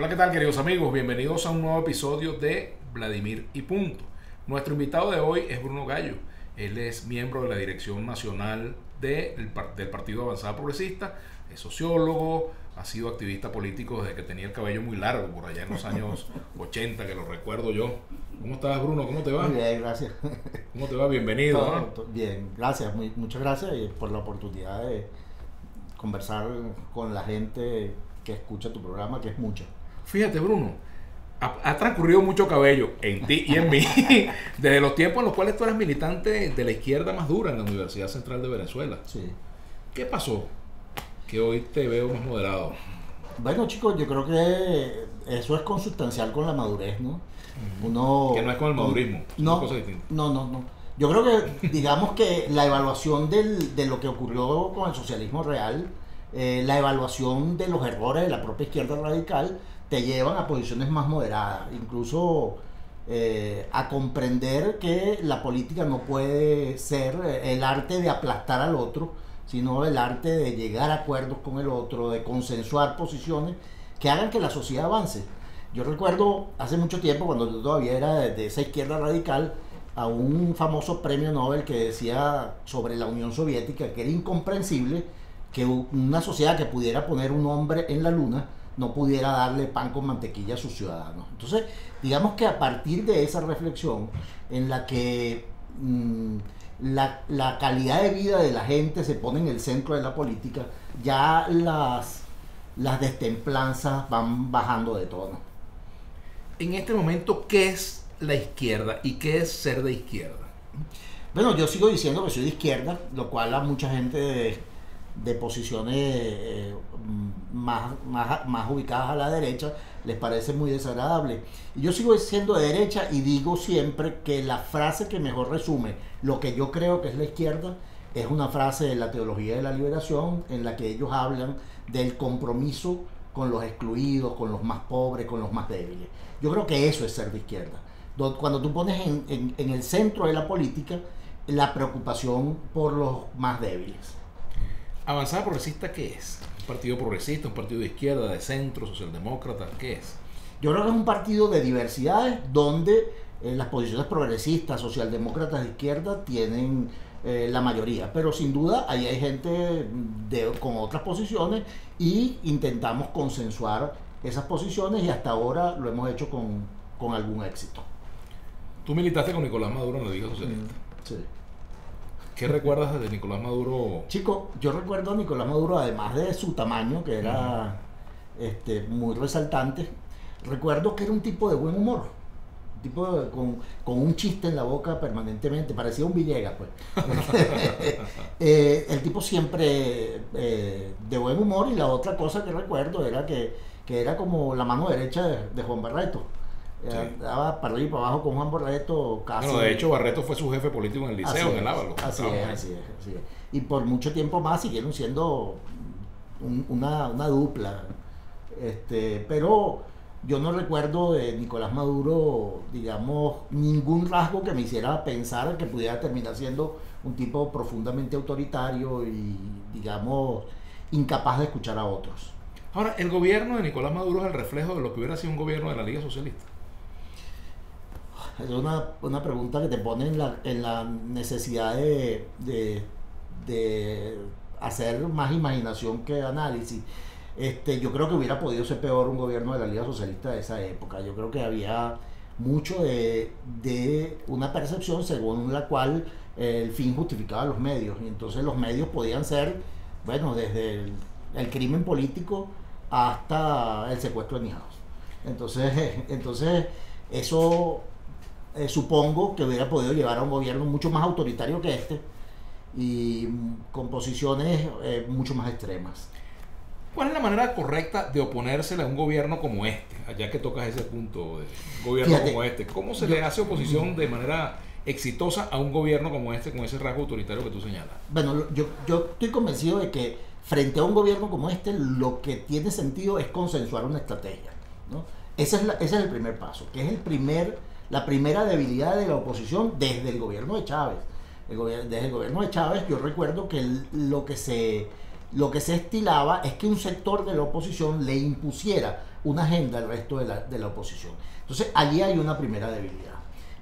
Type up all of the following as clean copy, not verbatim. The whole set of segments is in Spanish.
Hola, ¿qué tal, queridos amigos? Bienvenidos a un nuevo episodio de Vladimir y Punto. Nuestro invitado de hoy es Bruno Gallo. Él es miembro de la Dirección Nacional del Partido Avanzada Progresista, es sociólogo, ha sido activista político desde que tenía el cabello muy largo, por allá en los años 80, que lo recuerdo yo. ¿Cómo estás, Bruno? ¿Cómo te va? Muy bien, gracias. ¿Cómo te va? Bienvenido. Bien, gracias, muchas gracias por la oportunidad de conversar con la gente que escucha tu programa, que es mucha. Fíjate, Bruno, ha transcurrido mucho cabello en ti y en mí desde los tiempos en los cuales tú eras militante de la izquierda más dura en la Universidad Central de Venezuela. Sí. ¿Qué pasó? Que hoy te veo más moderado. Bueno, chicos, yo creo que eso es consustancial con la madurez, ¿no? Uno, Que no es con el madurismo, es no, una cosa distinta. no. Yo creo que, digamos que la evaluación de lo que ocurrió con el socialismo real, la evaluación de los errores de la propia izquierda radical, te llevan a posiciones más moderadas, incluso a comprender que la política no puede ser el arte de aplastar al otro, sino el arte de llegar a acuerdos con el otro, de consensuar posiciones que hagan que la sociedad avance. Yo recuerdo hace mucho tiempo, cuando yo todavía era de esa izquierda radical, a un famoso premio Nobel que decía sobre la Unión Soviética que era incomprensible que una sociedad que pudiera poner un hombre en la luna no pudiera darle pan con mantequilla a sus ciudadanos. Entonces, digamos que a partir de esa reflexión en la que la calidad de vida de la gente se pone en el centro de la política, ya las destemplanzas van bajando de tono. En este momento, ¿qué es la izquierda y qué es ser de izquierda? Bueno, yo sigo diciendo que soy de izquierda, lo cual a mucha gente de posiciones más ubicadas a la derecha les parece muy desagradable. Y yo sigo siendo de derecha y digo siempre que la frase que mejor resume lo que yo creo que es la izquierda es una frase de la teología de la liberación en la que ellos hablan del compromiso con los excluidos, con los más pobres, con los más débiles. Yo creo que eso es ser de izquierda. Cuando tú pones en el centro de la política la preocupación por los más débiles. ¿Avanzada Progresista qué es? ¿Un partido progresista, un partido de izquierda, de centro, socialdemócrata? ¿Qué es? Yo creo que es un partido de diversidades donde las posiciones progresistas, socialdemócratas de izquierda tienen la mayoría, pero sin duda ahí hay gente con otras posiciones y intentamos consensuar esas posiciones y hasta ahora lo hemos hecho con algún éxito. Tú militaste con Nicolás Maduro en la Liga Socialista. Sí. ¿Qué recuerdas de Nicolás Maduro? Chico, yo recuerdo a Nicolás Maduro, además de su tamaño, que era muy resaltante, recuerdo que era un tipo de buen humor, un tipo con un chiste en la boca permanentemente, parecía un Villegas, pues. El tipo siempre de buen humor, y la otra cosa que recuerdo era que era como la mano derecha de Juan Barreto. Sí. Daba para arriba y para abajo con Juan Barreto casi. Bueno, de hecho, Barreto fue su jefe político en el liceo, en el Ávalo. Así es. Y por mucho tiempo más siguieron siendo una dupla. Pero yo no recuerdo de Nicolás Maduro, digamos, ningún rasgo que me hiciera pensar que pudiera terminar siendo un tipo profundamente autoritario y, digamos, incapaz de escuchar a otros. Ahora, ¿el gobierno de Nicolás Maduro es el reflejo de lo que hubiera sido un gobierno de la Liga Socialista? Es una pregunta que te pone en la necesidad de hacer más imaginación que análisis. Yo creo que hubiera podido ser peor un gobierno de la Liga Socialista de esa época. Yo creo que había mucho de una percepción según la cual el fin justificaba los medios. Y entonces los medios podían ser, bueno, desde el crimen político hasta el secuestro de niños. Entonces eso supongo que hubiera podido llevar a un gobierno mucho más autoritario que y con posiciones mucho más extremas. ¿Cuál es la manera correcta de oponérsele a un gobierno como este? Allá que tocas ese punto de gobierno como este. ¿Cómo se le hace oposición de manera exitosa a un gobierno como este con ese rasgo autoritario que tú señalas? Bueno, yo estoy convencido de que frente a un gobierno como este lo que tiene sentido es consensuar una estrategia, ¿no? Ese es el primer paso, que es la primera debilidad de la oposición desde el gobierno de Chávez. Desde el gobierno de Chávez yo recuerdo que lo que se lo que se estilaba es que un sector de la oposición le impusiera una agenda al resto de la oposición. Entonces allí hay una primera debilidad,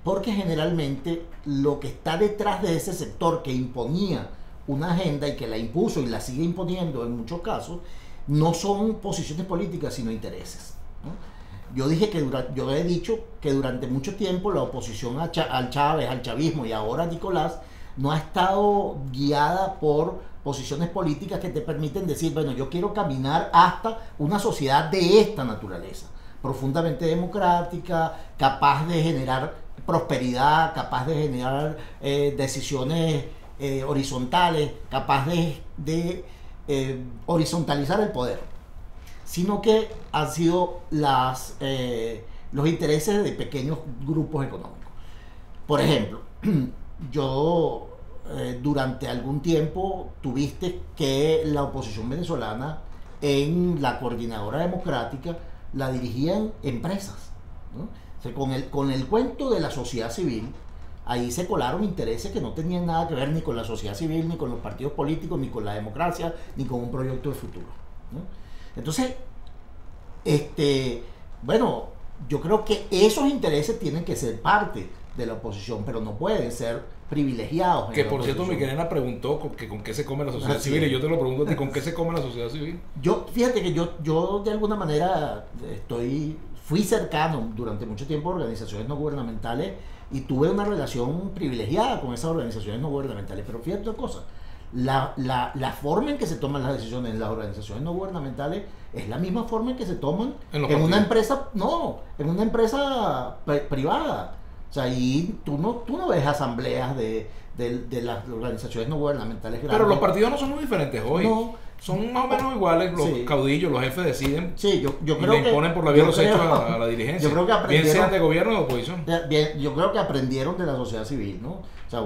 porque generalmente lo que está detrás de ese sector que imponía una agenda y que la impuso y la sigue imponiendo en muchos casos, no son posiciones políticas sino intereses, ¿no? Yo he dicho que durante mucho tiempo la oposición al Chávez, al chavismo y ahora a Nicolás no ha estado guiada por posiciones políticas que te permiten decir, bueno, yo quiero caminar hasta una sociedad de esta naturaleza, profundamente democrática, capaz de generar prosperidad, capaz de generar decisiones horizontales, capaz de horizontalizar el poder, sino que han sido los intereses de pequeños grupos económicos. Por ejemplo, durante algún tiempo tuviste que la oposición venezolana en la Coordinadora Democrática la dirigían empresas, ¿no? O sea, con el cuento de la sociedad civil, ahí se colaron intereses que no tenían nada que ver ni con la sociedad civil, ni con los partidos políticos, ni con la democracia, ni con un proyecto de futuro, ¿no? Entonces, bueno, yo creo que esos intereses tienen que ser parte de la oposición, pero no pueden ser privilegiados. Que por cierto, Miguelena preguntó con qué se come la sociedad civil, y yo te lo pregunto a ti, ¿con qué se come la sociedad civil? Fíjate que yo de alguna manera fui cercano durante mucho tiempo a organizaciones no gubernamentales y tuve una relación privilegiada con esas organizaciones no gubernamentales, pero fíjate una cosa, la forma en que se toman las decisiones en las organizaciones no gubernamentales es la misma forma en que se toman en una empresa, en una empresa privada. O sea, ahí tú no ves asambleas de las organizaciones no gubernamentales grandes. Pero los partidos no son muy diferentes hoy. No. Son más o menos iguales, los caudillos, los jefes deciden. Sí, yo y creo le que imponen por la vía de los hechos a la dirigencia. Yo creo que bien sean de gobierno o de oposición. Yo creo que aprendieron de la sociedad civil, ¿no? O sea,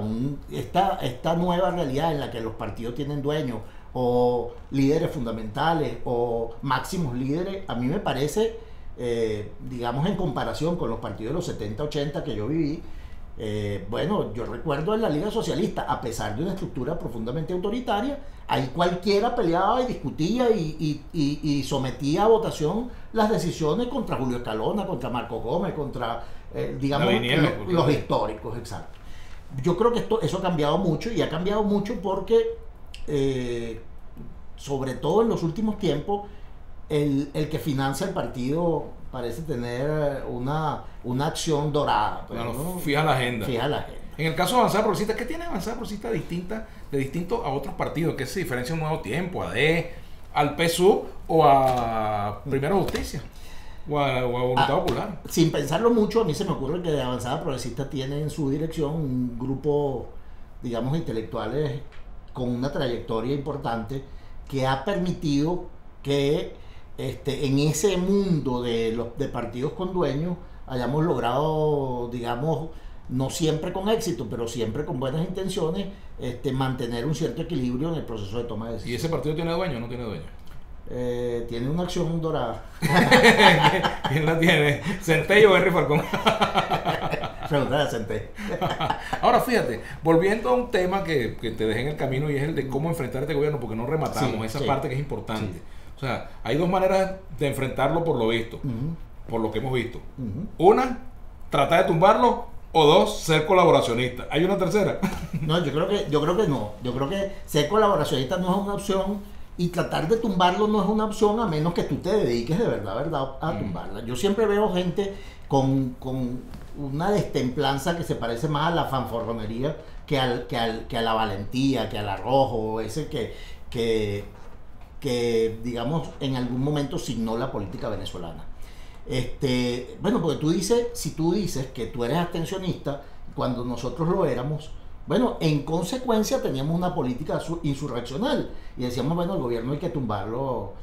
esta nueva realidad en la que los partidos tienen dueños o líderes fundamentales o máximos líderes, a mí me parece, digamos, en comparación con los partidos de los 70, 80 que yo viví, bueno, yo recuerdo en la Liga Socialista, a pesar de una estructura profundamente autoritaria, ahí cualquiera peleaba y discutía y sometía a votación las decisiones contra Julio Escalona, contra Marcos Gómez, contra, digamos, los históricos, exacto. Yo creo que eso ha cambiado mucho, y ha cambiado mucho porque, sobre todo en los últimos tiempos, el que financia el partido parece tener una acción dorada. Pero, ¿no? Fija la agenda. En el caso de Avanzada Progresista, ¿qué tiene Avanzada Progresista distinto a otros partidos? ¿Qué se diferencia a Un Nuevo Tiempo, a AD, al PSUV o a Primera Justicia? O a Voluntad Popular. Sin pensarlo mucho, a mí se me ocurre que Avanzada Progresista tiene en su dirección un grupo, digamos, de intelectuales con una trayectoria importante que ha permitido que en ese mundo de partidos con dueños hayamos logrado, digamos, no siempre con éxito, pero siempre con buenas intenciones, mantener un cierto equilibrio en el proceso de toma de decisiones. ¿Y ese partido tiene dueño o no tiene dueño? Tiene una acción dorada. ¿Quién la tiene? ¿Centello o Henry Falcón? Preguntar a Centello. Ahora fíjate, volviendo a un tema que te dejé en el camino, y es el de cómo enfrentar este gobierno, porque no rematamos esa parte que es importante. Sí. O sea, hay dos maneras de enfrentarlo por lo visto, por lo que hemos visto. Una, tratar de tumbarlo, o dos, ser colaboracionista. ¿Hay una tercera? No, yo creo que no. Yo creo que ser colaboracionista no es una opción, y tratar de tumbarlo no es una opción, a menos que tú te dediques de verdad a tumbarla. Yo siempre veo gente con una destemplanza que se parece más a la fanfarronería que a la valentía, que al arrojo, ese que digamos en algún momento signó la política venezolana. Bueno, porque si tú dices que tú eres abstencionista, cuando nosotros lo éramos, bueno, en consecuencia teníamos una política insurreccional y decíamos, bueno, el gobierno hay que tumbarlo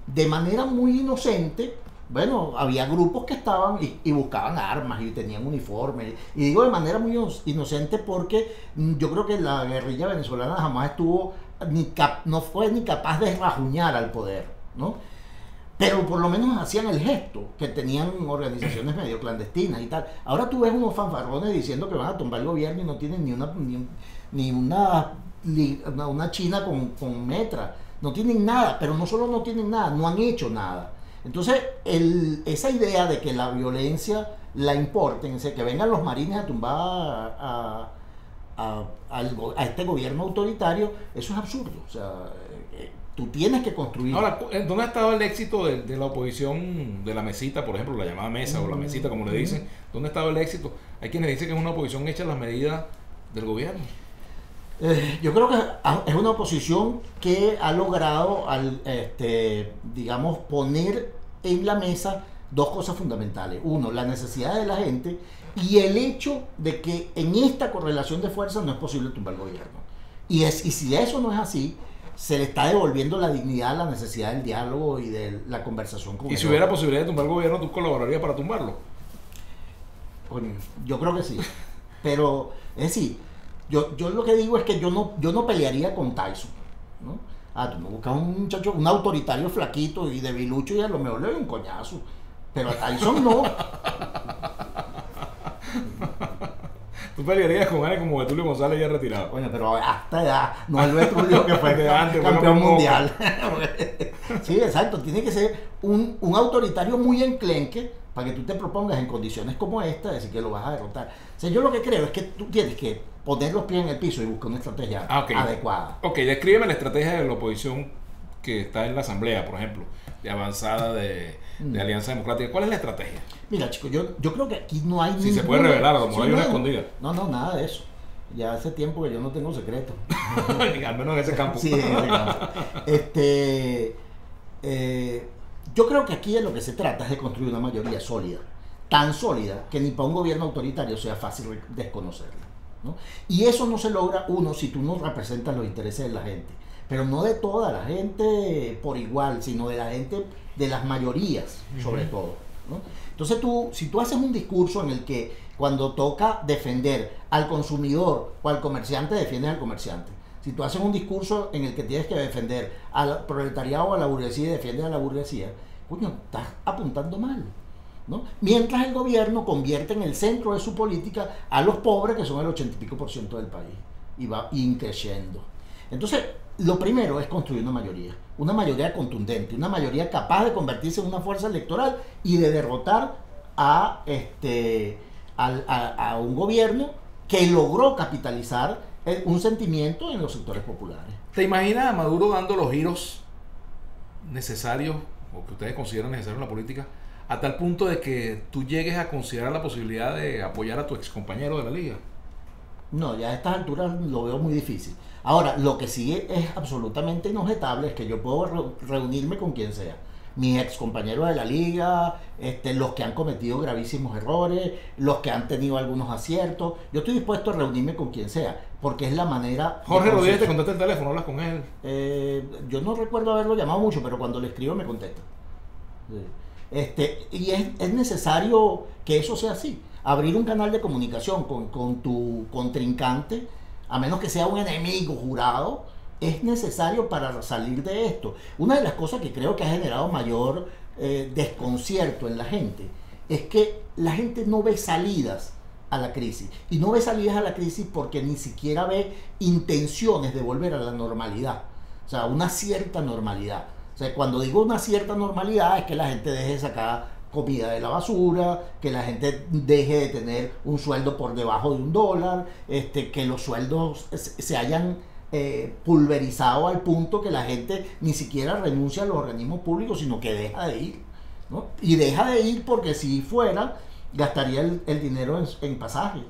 de manera muy inocente. Bueno, había grupos que estaban y buscaban armas y tenían uniformes, y digo de manera muy inocente porque yo creo que la guerrilla venezolana jamás estuvo no fue ni capaz de rajuñar al poder, ¿no? Pero por lo menos hacían el gesto, que tenían organizaciones medio clandestinas y tal. Ahora tú ves unos fanfarrones diciendo que van a tumbar el gobierno y no tienen ni una China con metra. no tienen nada, pero no solo no tienen nada, no han hecho nada. Entonces, esa idea de que la violencia la importen, o sea, que vengan los marines a tumbar a este gobierno autoritario, eso es absurdo. O sea, tú tienes que construir. Ahora, ¿dónde ha estado el éxito de la oposición de la mesita, por ejemplo, la llamada mesa o la mesita, como le dicen? ¿Dónde ha estado el éxito? Hay quienes dicen que es una oposición hecha a las medidas del gobierno. Yo creo que es una oposición que ha logrado, digamos, poner en la mesa dos cosas fundamentales. Uno, la necesidad de la gente y el hecho de que en esta correlación de fuerzas no es posible tumbar el gobierno. Y si eso no es así, se le está devolviendo la dignidad, la necesidad del diálogo y de la conversación con Y si hubiera posibilidad de tumbar el gobierno, ¿tú colaborarías para tumbarlo? Bueno, yo creo que sí. Pero, es decir, yo lo que digo es que yo no pelearía con Tyson, ¿no? Tú me buscas un muchacho, un autoritario flaquito y debilucho y a lo mejor le doy un coñazo. Pero a Tyson no. ¿Tú pelearías con alguien como Betulio González ya retirado? Coño, pero hasta edad, no el Betulio que fue antes, campeón mundial. Sí, exacto, tiene que ser un autoritario muy enclenque para que tú te propongas en condiciones como esta, decir que lo vas a derrotar. O sea, yo lo que creo es que tú tienes que poner los pies en el piso y buscar una estrategia adecuada. Ok, descríbeme la estrategia de la oposición que está en la asamblea, por ejemplo, de avanzada de Alianza Democrática. ¿Cuál es la estrategia? Mira, chicos, yo creo que aquí no hay si se puede revelar, a lo mejor hay una escondida. No, nada de eso. Ya hace tiempo que yo no tengo secreto. Al menos en ese campo. Sí, en ese campo. Yo creo que aquí de lo que se trata es de construir una mayoría sólida, tan sólida que ni para un gobierno autoritario sea fácil desconocerla, ¿no? Y eso no se logra, si tú no representas los intereses de la gente, pero no de toda la gente por igual, sino de la gente, de las mayorías sobre todo, ¿no? Entonces si tú haces un discurso en el que cuando toca defender al consumidor o al comerciante, defiendes al comerciante. Si tú haces un discurso en el que tienes que defender al proletariado o a la burguesía y defiendes a la burguesía, coño, estás apuntando mal, ¿no? Mientras el gobierno convierte en el centro de su política a los pobres, que son el 80 y pico% del país, y va creciendo. Entonces, lo primero es construir una mayoría contundente, una mayoría capaz de convertirse en una fuerza electoral y de derrotar a un gobierno que logró capitalizar un sentimiento en los sectores populares. ¿Te imaginas a Maduro dando los giros necesarios o que ustedes consideran necesarios en la política a tal punto de que tú llegues a considerar la posibilidad de apoyar a tu excompañero de la liga? No, ya a estas alturas lo veo muy difícil. Ahora, lo que sí es absolutamente inobjetable es que yo puedo reunirme con quien sea. Mis ex compañeros de la liga, los que han cometido gravísimos errores, los que han tenido algunos aciertos. Yo estoy dispuesto a reunirme con quien sea, porque es la manera... Jorge Rodríguez te contesta el teléfono, hablas con él. Yo no recuerdo haberlo llamado mucho, pero cuando le escribo me contesta. Y es necesario que eso sea así. Abrir un canal de comunicación con tu contrincante, a menos que sea un enemigo jurado, es necesario para salir de esto. Una de las cosas que creo que ha generado mayor desconcierto en la gente es que la gente no ve salidas a la crisis. Y no ve salidas a la crisis porque ni siquiera ve intenciones de volver a la normalidad. O sea, una cierta normalidad. O sea, cuando digo una cierta normalidad es que la gente deje de sacar comida de la basura, que la gente deje de tener un sueldo por debajo de $1, que los sueldos se hayan pulverizado al punto que la gente ni siquiera renuncia a los organismos públicos, sino que deja de ir, ¿no? Y deja de ir porque si fuera, gastaría el dinero en pasaje.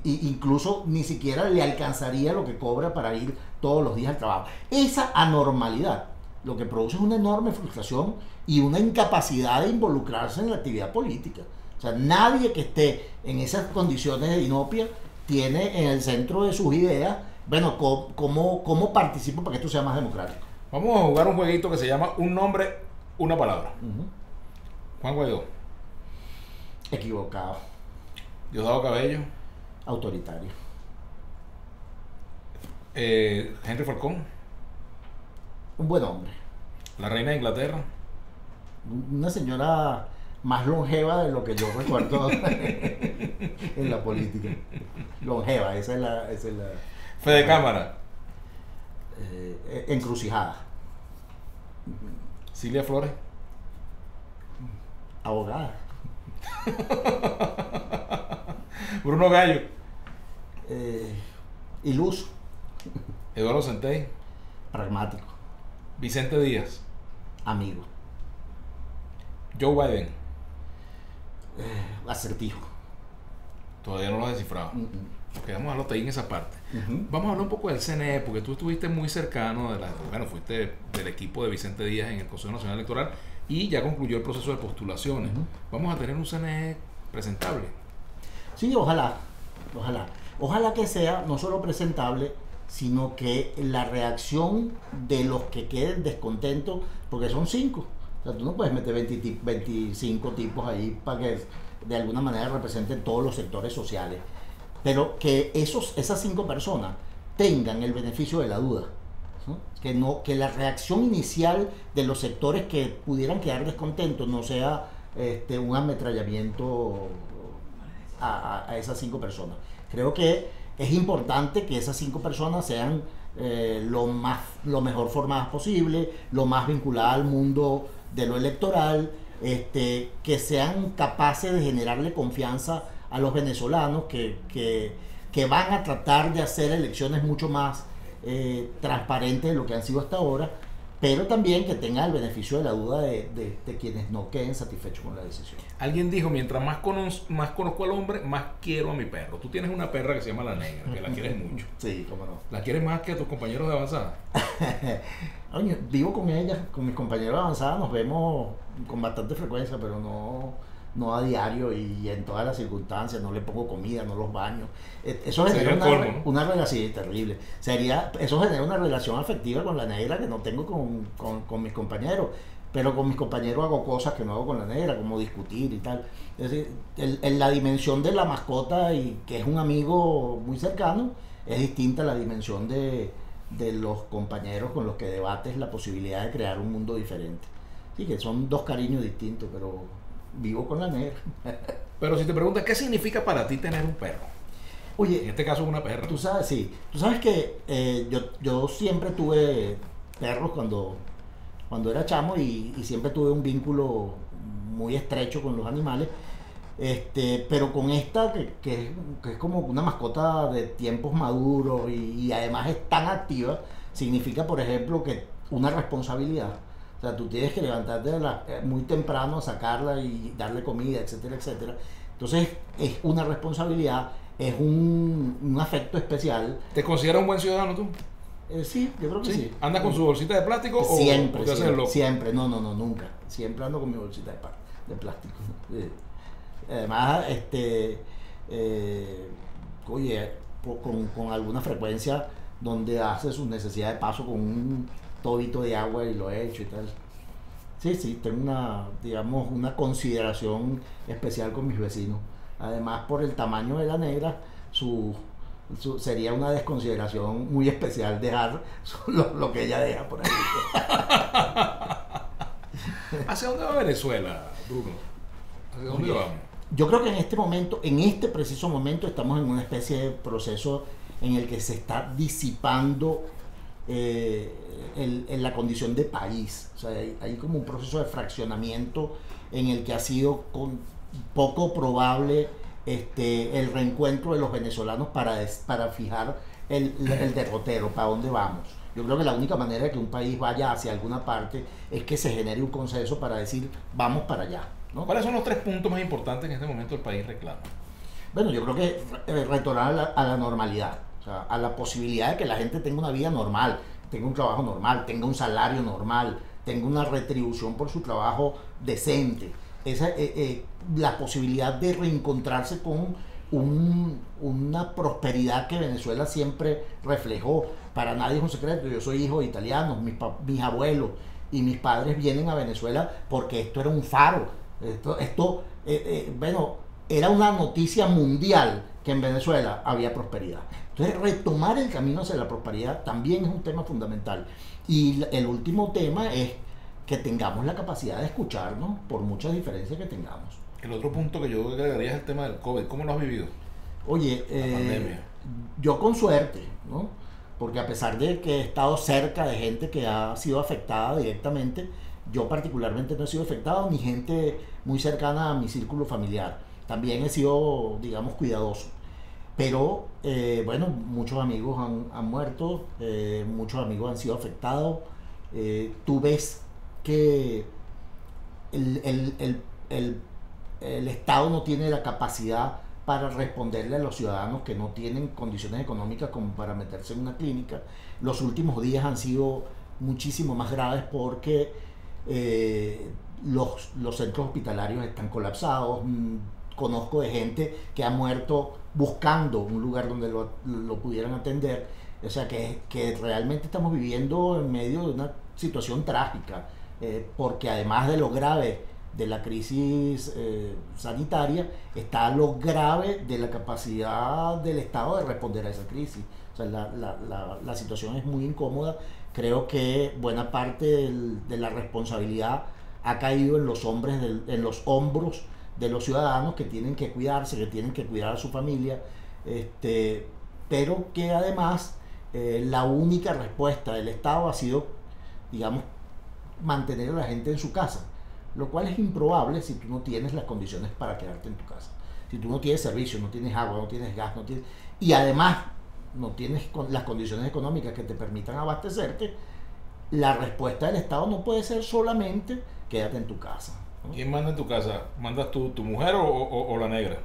Incluso ni siquiera le alcanzaría lo que cobra para ir todos los días al trabajo. Esa anormalidad lo que produce es una enorme frustración y una incapacidad de involucrarse en la actividad política. O sea, nadie que esté en esas condiciones de dinopia tiene en el centro de sus ideas, bueno, ¿cómo participo para que esto sea más democrático? Vamos a jugar un jueguito que se llama Un nombre, una palabra. Juan Guaidó. Equivocado. Diosdado Cabello. Autoritario. Henry Falcón. Un buen hombre. La reina de Inglaterra. Una señora más longeva de lo que yo recuerdo en la política. Longeva, esa es la Fede Cámara. Encrucijada. Cilia Flores. Abogada. Bruno Gallo. Iluso. Eduardo Centey. Pragmático. Vicente Díaz. Amigo. Joe Biden. Acertijo. Todavía no lo has descifrado. Nos quedamos a lo ahí en esa parte. Vamos a hablar un poco del CNE, porque tú estuviste muy cercano fuiste del equipo de Vicente Díaz en el Consejo Nacional Electoral y ya concluyó el proceso de postulaciones. Vamos a tener un CNE presentable. Sí, ojalá. Ojalá que sea no solo presentable, sino que la reacción de los que queden descontentos, porque son 5. O sea, tú no puedes meter 25 tipos ahí para que de alguna manera representen todos los sectores sociales. Pero que esas 5 personas tengan el beneficio de la duda, ¿no? Que la reacción inicial de los sectores que pudieran quedar descontentos no sea un ametrallamiento a esas 5 personas. Creo que es importante que esas 5 personas sean lo mejor formadas posible, lo más vinculadas al mundo de lo electoral, que sean capaces de generarle confianza a los venezolanos que van a tratar de hacer elecciones mucho más transparentes de lo que han sido hasta ahora, pero también que tengan el beneficio de la duda de quienes no queden satisfechos con la decisión. Alguien dijo, mientras más conozco al hombre, más quiero a mi perro. Tú tienes una perra que se llama La Negra, que la quieres mucho. Sí, cómo no. ¿La quieres más que a tus compañeros de avanzada? Oye, vivo con ella, con mis compañeros de avanzada, nos vemos con bastante frecuencia, pero no a diario y en todas las circunstancias. No le pongo comida, no los baño. Eso genera una relación terrible. Eso genera una relación afectiva con La Negra que no tengo con mis compañeros. Pero con mis compañeros hago cosas que no hago con La Negra, como discutir y tal. Es decir, la dimensión de la mascota, y que es un amigo muy cercano, es distinta a la dimensión de los compañeros con los que debates la posibilidad de crear un mundo diferente. Sí, que son 2 cariños distintos, pero vivo con La Negra. Pero si te preguntas, ¿qué significa para ti tener un perro? Oye, en este caso una perra. Tú sabes que yo siempre tuve perros cuando era chamo y siempre tuve un vínculo muy estrecho con los animales, pero con esta que es como una mascota de tiempos maduros y además es tan activa, significa, por ejemplo, que una responsabilidad. O sea, tú tienes que levantarte muy temprano a sacarla y darle comida, etcétera, etcétera. Entonces es una responsabilidad, es un afecto especial. ¿Te consideras un buen ciudadano tú? Sí, yo creo que sí. ¿Andas con su bolsita de plástico siempre, o te haces el loco? Siempre, no, nunca. Siempre ando con mi bolsita de plástico. Además, oye, con alguna frecuencia donde hace sus necesidades de paso con un tobito de agua y lo he hecho y tal. Sí, tengo una consideración especial con mis vecinos. Además, por el tamaño de La Negra, sería una desconsideración muy especial dejar lo que ella deja por ahí. ¿Hacia dónde va Venezuela, Bruno? ¿Hacia dónde vamos? Yo creo que en este preciso momento, estamos en una especie de proceso en el que se está disipando en la condición de país. O sea, hay como un proceso de fraccionamiento en el que ha sido poco probable el reencuentro de los venezolanos para fijar el derrotero, para dónde vamos. Yo creo que la única manera de que un país vaya hacia alguna parte es que se genere un consenso para decir, vamos para allá, ¿no? ¿Cuáles son los 3 puntos más importantes que en este momento el país reclama? Bueno, yo creo que retornar a la normalidad, o sea, a la posibilidad de que la gente tenga una vida normal, tenga un trabajo normal, tenga un salario normal, tenga una retribución por su trabajo decente. La posibilidad de reencontrarse con una prosperidad que Venezuela siempre reflejó. Para nadie es un secreto, yo soy hijo de italianos, mis abuelos y mis padres vienen a Venezuela porque esto era un faro. Era una noticia mundial que en Venezuela había prosperidad. Entonces, retomar el camino hacia la prosperidad también es un tema fundamental. Y el último tema es que tengamos la capacidad de escucharnos por muchas diferencias que tengamos. El otro punto que yo agregaría es el tema del COVID. ¿Cómo lo has vivido? Oye, la pandemia. Yo con suerte, ¿no? porque a pesar de que he estado cerca de gente que ha sido afectada directamente, yo particularmente no he sido afectado, ni gente muy cercana a mi círculo familiar. También he sido, digamos, cuidadoso. Pero, bueno, muchos amigos han muerto, muchos amigos han sido afectados. Tú ves que el, el, el, el, el Estado no tiene la capacidad para responderle a los ciudadanos que no tienen condiciones económicas como para meterse en una clínica. Los últimos días han sido muchísimo más graves porque los centros hospitalarios están colapsados. Conozco de gente que ha muerto buscando un lugar donde lo pudieran atender. O sea que realmente estamos viviendo en medio de una situación trágica, porque además de lo grave de la crisis sanitaria, está lo grave de la capacidad del Estado de responder a esa crisis. O sea, la situación es muy incómoda. Creo que buena parte de la responsabilidad ha caído en los hombros de los ciudadanos, que tienen que cuidarse, que tienen que cuidar a su familia, pero que además la única respuesta del Estado ha sido, digamos, mantener a la gente en su casa, lo cual es improbable si tú no tienes las condiciones para quedarte en tu casa. Si tú no tienes servicio, no tienes agua, no tienes gas, y además no tienes las condiciones económicas que te permitan abastecerte, la respuesta del Estado no puede ser solamente quédate en tu casa, ¿no? ¿Quién manda en tu casa? ¿Mandas tu mujer o la negra?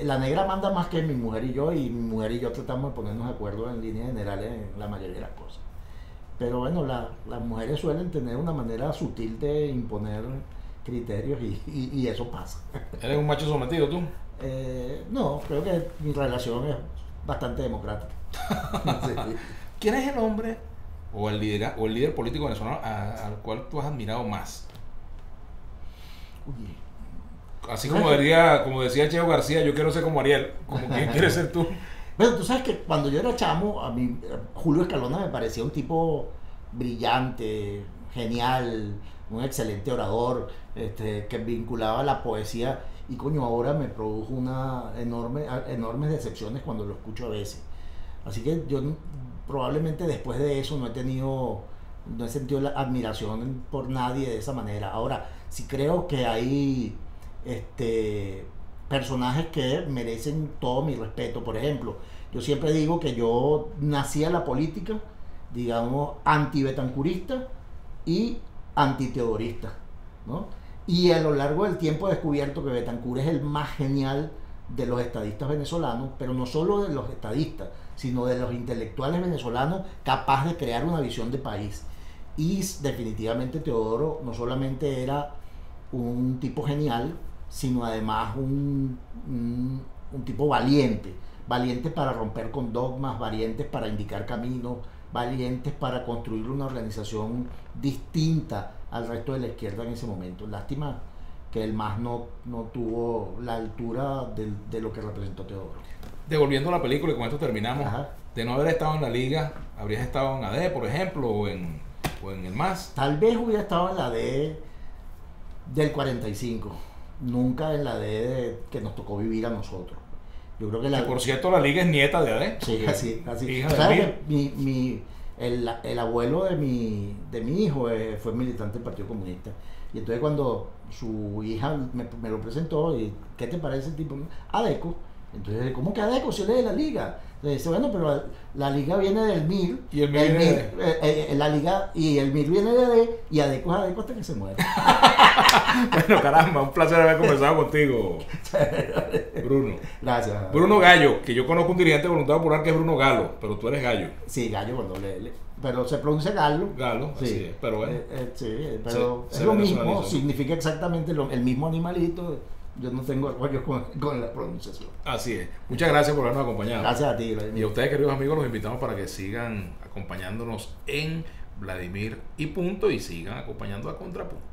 La negra manda más que mi mujer y mi mujer y yo tratamos de ponernos de acuerdo en líneas generales en la mayoría de las cosas. Pero bueno, las mujeres suelen tener una manera sutil de imponer criterios y eso pasa. ¿Eres un macho sometido tú? No, creo que mi relación es bastante democrática. Sí. ¿Quién es el hombre o el líder político venezolano al cual tú has admirado más? Uy. Así como decía Cheo García, yo quiero ser como Ariel. ¿Como quién quieres ser tú? Bueno, tú sabes que cuando yo era chamo, a mí Julio Escalona me parecía un tipo brillante, genial, un excelente orador, que vinculaba la poesía, y coño, ahora me produjo enormes decepciones cuando lo escucho a veces. Así que yo probablemente después de eso no he sentido la admiración por nadie de esa manera. Ahora, sí creo que hay personajes que merecen todo mi respeto. Por ejemplo, yo siempre digo que yo nací a la política, digamos, anti-betancurista y anti-teodorista, ¿no? Y a lo largo del tiempo he descubierto que Betancur es el más genial de los estadistas venezolanos, pero no solo de los estadistas, sino de los intelectuales venezolanos capaz de crear una visión de país. Y definitivamente Teodoro no solamente era un tipo genial, sino además un tipo valiente para romper con dogmas, valientes para indicar caminos, valientes para construir una organización distinta al resto de la izquierda en ese momento. Lástima que el MAS no tuvo la altura de lo que representó Teodoro. Devolviendo la película, y con esto terminamos. Ajá. De no haber estado en la liga, ¿habrías estado en AD, por ejemplo, o en el MAS? Tal vez hubiera estado en la D del 45, nunca en la D que nos tocó vivir a nosotros. Yo creo que por cierto, la liga es nieta de AD. Sí, así. ¿Sabes que el abuelo de mi hijo fue militante del Partido Comunista? Y entonces cuando su hija me lo presentó, y ¿qué te parece el tipo? Adeco. Entonces, ¿cómo que Adeco si él es de la liga? Entonces dice, bueno, pero la liga viene del MIR, y el MIR viene la liga, y el MIR viene de AD, y Adeco es Adeco hasta que se muere. Bueno, caramba, un placer haber conversado contigo, Bruno. Gracias. Bruno Gallo, que yo conozco un dirigente de Voluntad Popular que es Bruno Galo, pero tú eres Gallo. Sí, Gallo con doble L. Pero se pronuncia Galo. Galo, sí, así es, pero bueno. Sí, pero es lo mismo, significa exactamente el mismo animalito. Yo no tengo rollos con la pronunciación. Así es. Muchas gracias por habernos acompañado. Gracias a ti, Vladimir. Y a ustedes, queridos amigos, los invitamos para que sigan acompañándonos en Vladimir y Punto, y sigan acompañando a Contrapunto.